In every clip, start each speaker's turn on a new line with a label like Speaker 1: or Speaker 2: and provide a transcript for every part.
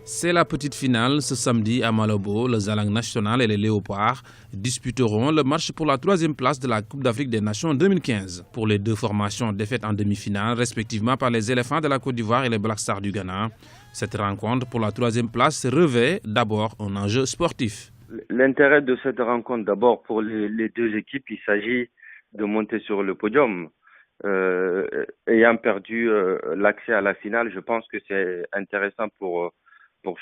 Speaker 1: C'est la petite finale ce samedi à Malabo. Le Zalang National et les Léopards disputeront le match pour la 3e place de la Coupe d'Afrique des Nations 2015. Pour les deux formations défaites en demi-finale, respectivement par les Éléphants de la Côte d'Ivoire et les Black Stars du Ghana, cette rencontre pour la 3e place revêt d'abord un enjeu sportif.
Speaker 2: L'intérêt de cette rencontre, d'abord pour les deux équipes, il s'agit de monter sur le podium. Ayant perdu l'accès à la finale, je pense que c'est intéressant pour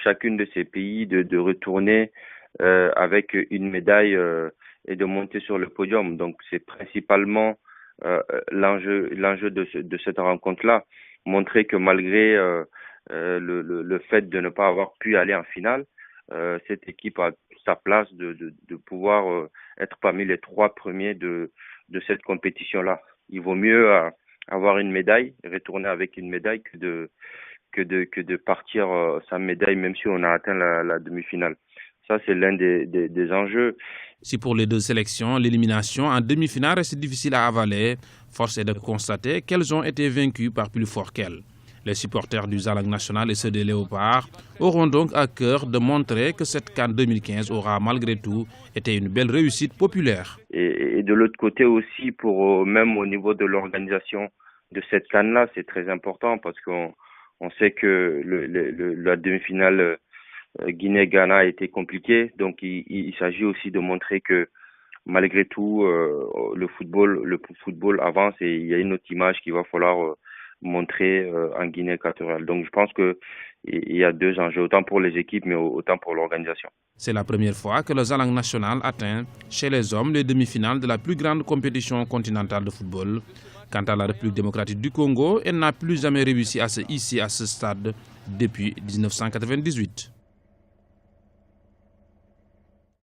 Speaker 2: chacune de ces pays de retourner avec une médaille et de monter sur le podium. Donc c'est principalement l'enjeu de cette rencontre-là, montrer que malgré le fait de ne pas avoir pu aller en finale, cette équipe a sa place de pouvoir être parmi les 3 premiers de cette compétition-là. Il vaut mieux avoir une médaille, retourner avec une médaille que de partir sans médaille, même si on a atteint la demi-finale. Ça, c'est l'un des enjeux.
Speaker 1: Si pour les deux sélections, l'élimination en demi-finale reste difficile à avaler, force est de constater qu'elles ont été vaincues par plus fort qu'elles. Les supporters du Zalang National et ceux des Léopards auront donc à cœur de montrer que cette CAN 2015 aura malgré tout été une belle réussite populaire.
Speaker 2: Et de l'autre côté aussi, même au niveau de l'organisation de cette CAN-là, c'est très important parce qu'on sait que la demi-finale Guinée-Ghana a été compliquée. Donc il s'agit aussi de montrer que malgré tout, le football avance et il y a une autre image qu'il va falloir montrer en Guinée équatoriale. Donc je pense qu'il y a deux enjeux, autant pour les équipes mais autant pour l'organisation.
Speaker 1: C'est la première fois que le Zalang National atteint chez les hommes les demi-finales de la plus grande compétition continentale de football. Quant à la République démocratique du Congo, elle n'a plus jamais réussi à se hisser à ce stade depuis 1998.